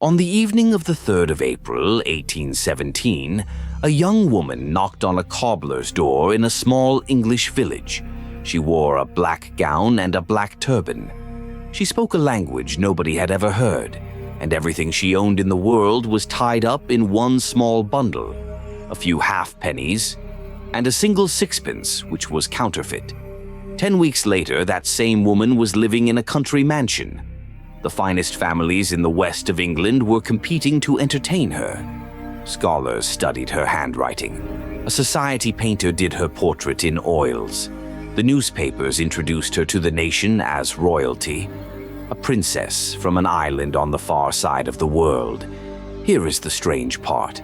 On the evening of the 3rd of April, 1817, a young woman knocked on a cobbler's door in a small English village. She wore a black gown and a black turban. She spoke a language nobody had ever heard, and everything she owned in the world was tied up in one small bundle, a few halfpennies, and a single sixpence, which was counterfeit. 10 weeks later, that same woman was living in a country mansion. The finest families in the west of England were competing to entertain her. Scholars studied her handwriting. A society painter did her portrait in oils. The newspapers introduced her to the nation as royalty, a princess from an island on the far side of the world. Here is the strange part.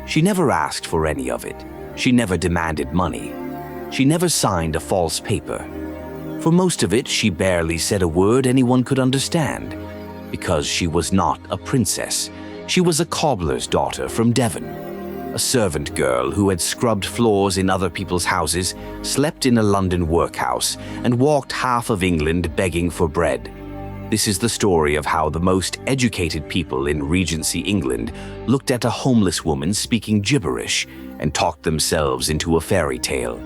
She never asked for any of it. She never demanded money. She never signed a false paper. For most of it, she barely said a word anyone could understand. Because she was not a princess, she was a cobbler's daughter from Devon. A servant girl who had scrubbed floors in other people's houses, slept in a London workhouse, and walked half of England begging for bread. This is the story of how the most educated people in Regency England looked at a homeless woman speaking gibberish and talked themselves into a fairy tale.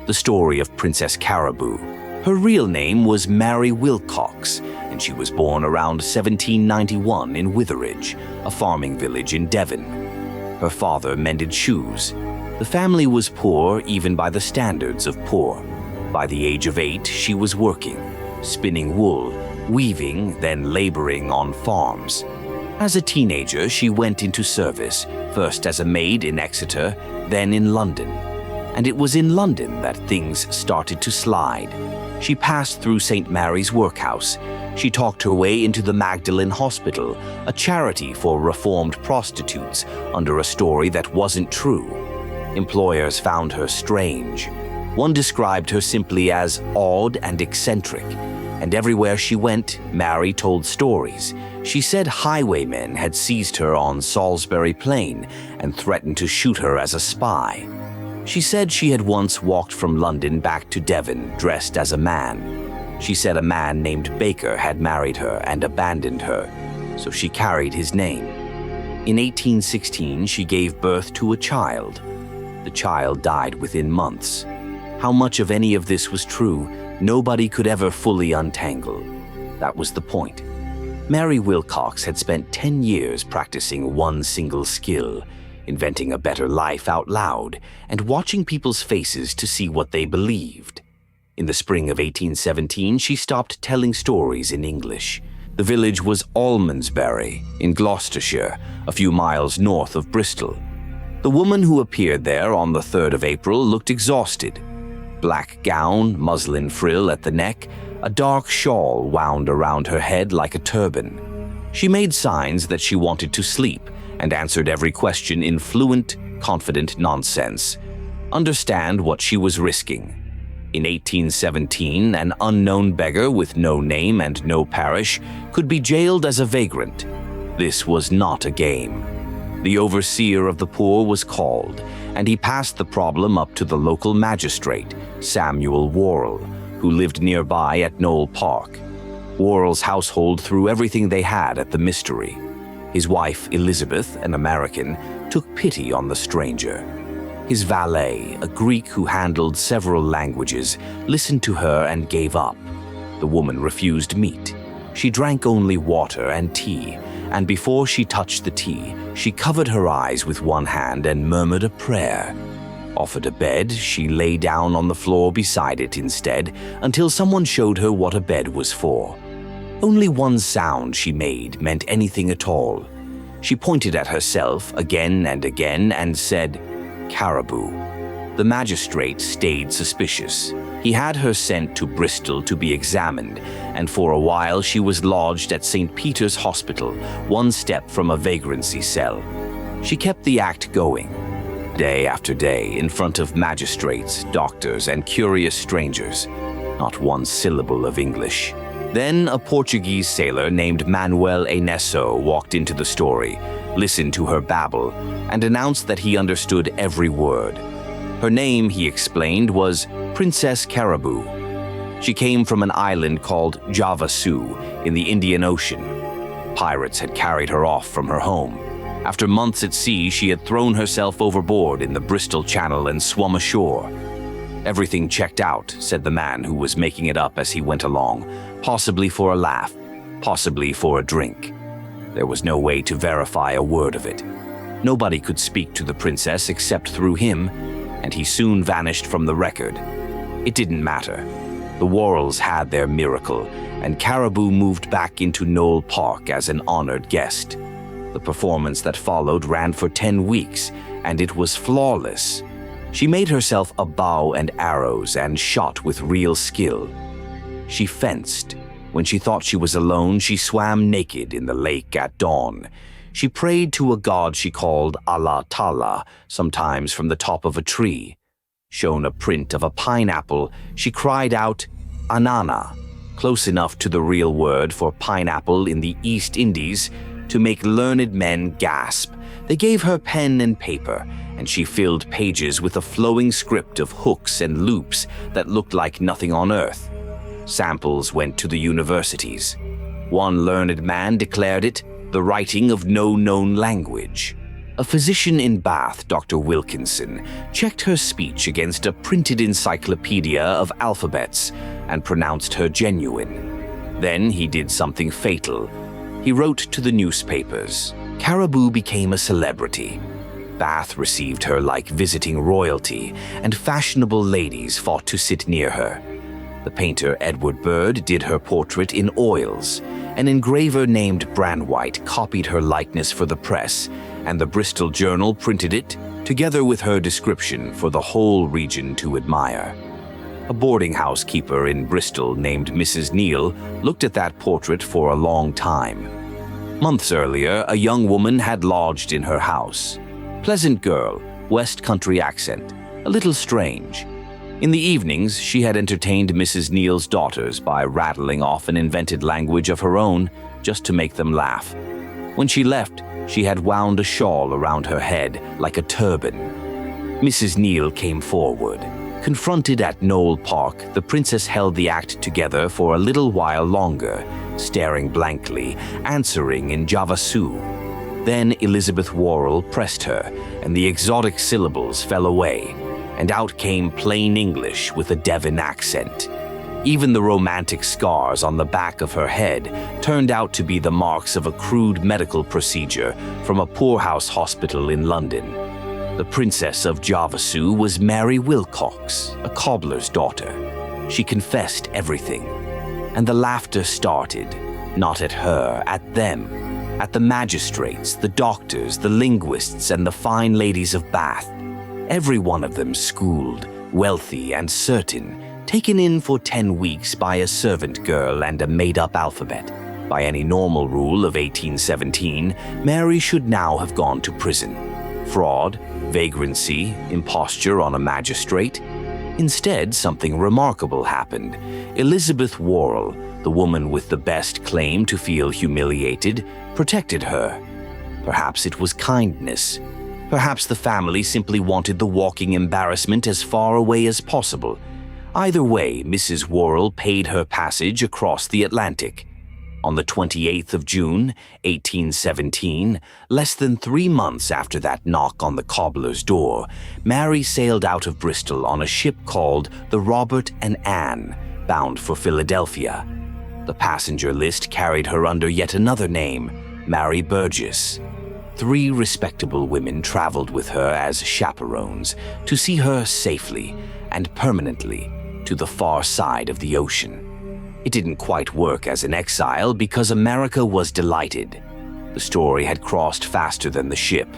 The story of Princess Caraboo. Her real name was Mary Willcocks, and she was born around 1791 in Witheridge, a farming village in Devon. Her father mended shoes. The family was poor even by the standards of poor. By the age of 8, she was working, spinning wool, weaving, then laboring on farms. As a teenager, she went into service, first as a maid in Exeter, then in London. And it was in London that things started to slide. She passed through St. Mary's workhouse. She talked her way into the Magdalen Hospital, a charity for reformed prostitutes, under a story that wasn't true. Employers found her strange. One described her simply as odd and eccentric. And everywhere she went, Mary told stories. She said highwaymen had seized her on Salisbury Plain and threatened to shoot her as a spy. She said she had once walked from London back to Devon dressed as a man. She said a man named Baker had married her and abandoned her, so she carried his name. In 1816, she gave birth to a child. The child died within months. How much of any of this was true, nobody could ever fully untangle. That was the point. Mary Willcocks had spent 10 years practicing one single skill, inventing a better life out loud, and watching people's faces to see what they believed. In the spring of 1817, she stopped telling stories in English. The village was Almondsbury, in Gloucestershire, a few miles north of Bristol. The woman who appeared there on the 3rd of April looked exhausted. Black gown, muslin frill at the neck, a dark shawl wound around her head like a turban. She made signs that she wanted to sleep, and answered every question in fluent, confident nonsense. Understand what she was risking. In 1817, an unknown beggar with no name and no parish could be jailed as a vagrant. This was not a game. The overseer of the poor was called, and he passed the problem up to the local magistrate, Samuel Worrell, who lived nearby at Knoll Park. Worrell's household threw everything they had at the mystery. His wife, Elizabeth, an American, took pity on the stranger. His valet, a Greek who handled several languages, listened to her and gave up. The woman refused meat. She drank only water and tea, and before she touched the tea, she covered her eyes with one hand and murmured a prayer. Offered a bed, she lay down on the floor beside it instead, until someone showed her what a bed was for. Only one sound she made meant anything at all. She pointed at herself again and again and said, "Caraboo." The magistrate stayed suspicious. He had her sent to Bristol to be examined, and for a while she was lodged at St. Peter's Hospital, one step from a vagrancy cell. She kept the act going, day after day, in front of magistrates, doctors, and curious strangers. Not one syllable of English. Then a Portuguese sailor named Manuel Enesso walked into the story, listened to her babble, and announced that he understood every word. Her name, he explained, was Princess Caraboo. She came from an island called Javasu in the Indian Ocean. Pirates had carried her off from her home. After months at sea, she had thrown herself overboard in the Bristol Channel and swum ashore. "Everything checked out," said the man who was making it up as he went along, possibly for a laugh, possibly for a drink. There was no way to verify a word of it. Nobody could speak to the princess except through him, and he soon vanished from the record. It didn't matter. The Worrells had their miracle, and Caraboo moved back into Knowle Park as an honored guest. The performance that followed ran for 10 weeks, and it was flawless. She made herself a bow and arrows and shot with real skill. She fenced. When she thought she was alone, she swam naked in the lake at dawn. She prayed to a god she called Allah Ta'ala, sometimes from the top of a tree. Shown a print of a pineapple, she cried out, "Anana," close enough to the real word for pineapple in the East Indies to make learned men gasp. They gave her pen and paper, and she filled pages with a flowing script of hooks and loops that looked like nothing on earth. Samples went to the universities. One learned man declared it the writing of no known language. A physician in Bath, Dr. Wilkinson, checked her speech against a printed encyclopedia of alphabets and pronounced her genuine. Then he did something fatal. He wrote to the newspapers. Caraboo became a celebrity. Bath received her like visiting royalty, and fashionable ladies fought to sit near her. The painter Edward Bird did her portrait in oils. An engraver named Branwhite copied her likeness for the press, and the Bristol Journal printed it, together with her description for the whole region to admire. A boarding house keeper in Bristol named Mrs. Neal looked at that portrait for a long time. Months earlier, a young woman had lodged in her house. Pleasant girl, West Country accent, a little strange. In the evenings, she had entertained Mrs. Neal's daughters by rattling off an invented language of her own just to make them laugh. When she left, she had wound a shawl around her head like a turban. Mrs. Neal came forward. Confronted at Knowle Park, the princess held the act together for a little while longer, staring blankly, answering in Javasu. Then Elizabeth Worrell pressed her, and the exotic syllables fell away, and out came plain English with a Devon accent. Even the romantic scars on the back of her head turned out to be the marks of a crude medical procedure from a poorhouse hospital in London. The Princess of Javasu was Mary Willcocks, a cobbler's daughter. She confessed everything. And the laughter started, not at her, at them, at the magistrates, the doctors, the linguists, and the fine ladies of Bath. Every one of them schooled, wealthy, and certain, taken in for 10 weeks by a servant girl and a made-up alphabet. By any normal rule of 1817, Mary should now have gone to prison. Fraud, vagrancy, imposture on a magistrate. Instead, something remarkable happened. Elizabeth Worrell, the woman with the best claim to feel humiliated, protected her. Perhaps it was kindness. Perhaps the family simply wanted the walking embarrassment as far away as possible. Either way, Mrs. Worrell paid her passage across the Atlantic. On the 28th of June, 1817, less than 3 months after that knock on the cobbler's door, Mary sailed out of Bristol on a ship called the Robert and Anne, bound for Philadelphia. The passenger list carried her under yet another name, Mary Burgess. 3 respectable women traveled with her as chaperones to see her safely and permanently to the far side of the ocean. It didn't quite work as an exile because America was delighted. The story had crossed faster than the ship.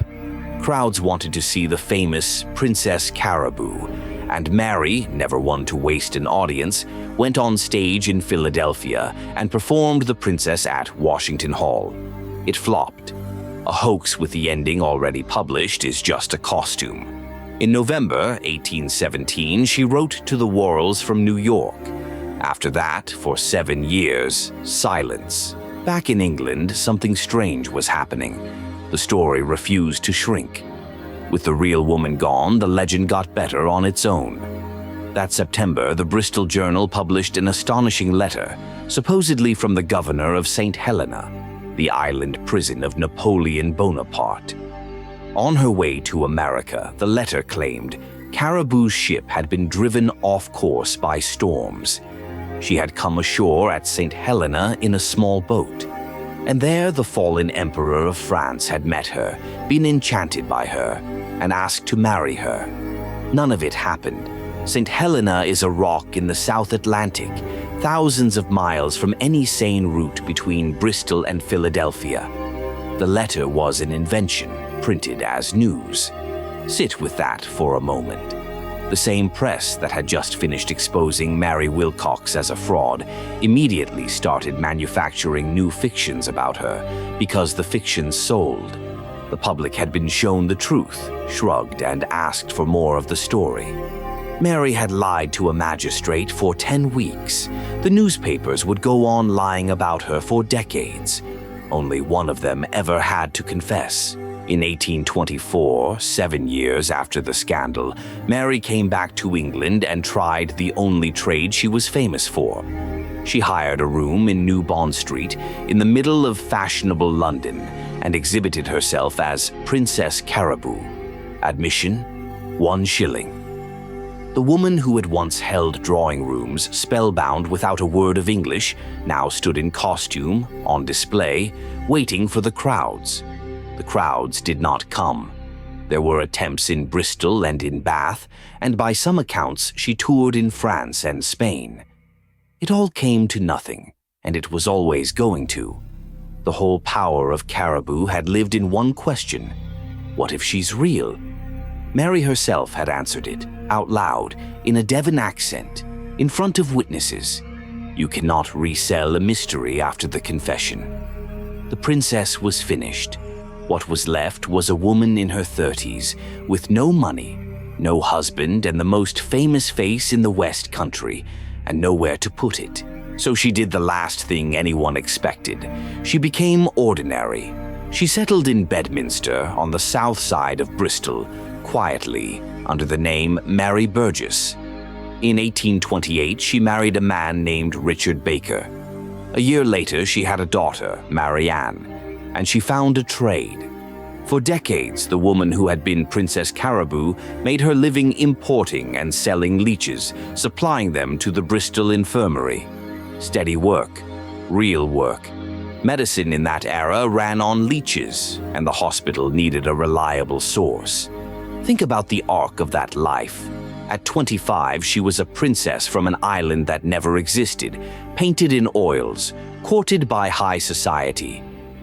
Crowds wanted to see the famous Princess Caraboo, and Mary, never one to waste an audience, went on stage in Philadelphia and performed the princess at Washington Hall. It flopped. A hoax with the ending already published is just a costume. In November 1817, she wrote to the Worrells from New York. After that, for 7 years, silence. Back in England, something strange was happening. The story refused to shrink. With the real woman gone, the legend got better on its own. That September, the Bristol Journal published an astonishing letter, supposedly from the governor of St. Helena. the island prison of Napoleon Bonaparte. On her way to America, the letter claimed Caraboo's ship had been driven off course by storms. She had come ashore at St. Helena in a small boat, and there the fallen Emperor of France had met her, been enchanted by her, and asked to marry her. None of it happened. St. Helena is a rock in the South Atlantic, thousands of miles from any sane route between Bristol and Philadelphia. The letter was an invention, printed as news. Sit with that for a moment. The same press that had just finished exposing Mary Willcocks as a fraud immediately started manufacturing new fictions about her because the fictions sold. The public had been shown the truth, shrugged, and asked for more of the story. Mary had lied to a magistrate for 10 weeks. The newspapers would go on lying about her for decades. Only one of them ever had to confess. In 1824, 7 years after the scandal, Mary came back to England and tried the only trade she was famous for. She hired a room in New Bond Street in the middle of fashionable London and exhibited herself as Princess Caraboo. Admission, 1 shilling. The woman who had once held drawing rooms spellbound without a word of English now stood in costume, on display, waiting for the crowds. The crowds did not come. There were attempts in Bristol and in Bath, and by some accounts she toured in France and Spain. It all came to nothing, and it was always going to. The whole power of Caraboo had lived in one question: what if she's real? Mary herself had answered it, out loud, in a Devon accent, in front of witnesses. You cannot resell a mystery after the confession. The princess was finished. What was left was a woman in her 30s, with no money, no husband, and the most famous face in the West Country, and nowhere to put it. So she did the last thing anyone expected. She became ordinary. She settled in Bedminster, on the south side of Bristol, quietly, under the name Mary Burgess. In 1828, she married a man named Richard Baker. A year later, she had a daughter, Marianne, and she found a trade. For decades, the woman who had been Princess Caraboo made her living importing and selling leeches, supplying them to the Bristol infirmary. Steady work, real work. Medicine in that era ran on leeches, and the hospital needed a reliable source. Think about the arc of that life. At 25, she was a princess from an island that never existed, painted in oils, courted by high society.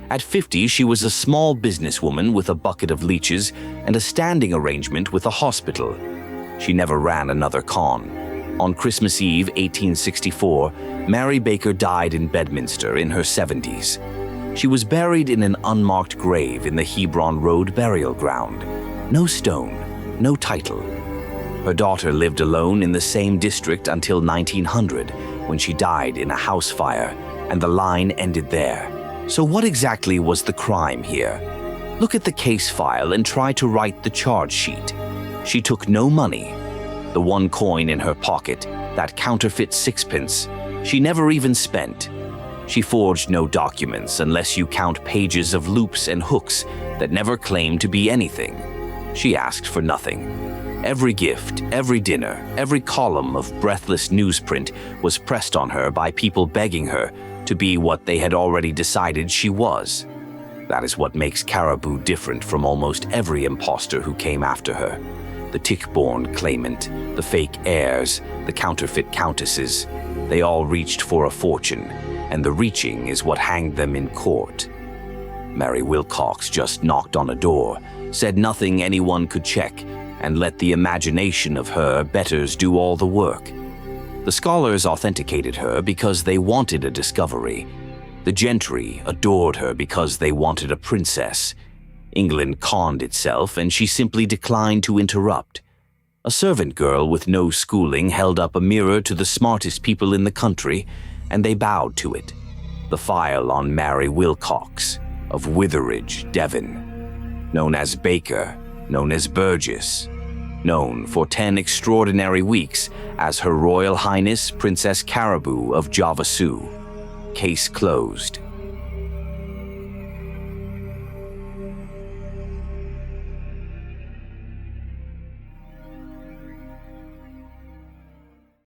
At 50, she was a small businesswoman with a bucket of leeches and a standing arrangement with a hospital. She never ran another con. On Christmas Eve, 1864, Mary Baker died in Bedminster in her 70s. She was buried in an unmarked grave in the Hebron Road burial ground. No stone, no title. Her daughter lived alone in the same district until 1900, when she died in a house fire, and the line ended there. So what exactly was the crime here? Look at the case file and try to write the charge sheet. She took no money. The one coin in her pocket, that counterfeit sixpence, she never even spent. She forged no documents unless you count pages of loops and hooks that never claimed to be anything. She asked for nothing. Every gift, every dinner, every column of breathless newsprint was pressed on her by people begging her to be what they had already decided she was. That is what makes Caraboo different from almost every imposter who came after her. The tick-born claimant, the fake heirs, the counterfeit countesses, they all reached for a fortune, and the reaching is what hanged them in court. Mary Willcocks just knocked on a door, said nothing anyone could check, and let the imagination of her betters do all the work. The scholars authenticated her because they wanted a discovery. The gentry adored her because they wanted a princess. England conned itself, and she simply declined to interrupt. A servant girl with no schooling held up a mirror to the smartest people in the country, and they bowed to it. The file on Mary Willcocks, of Witheridge, Devon. Known as Baker, known as Burgess, known for 10 extraordinary weeks as Her Royal Highness Princess Caraboo of Javasu. Case closed.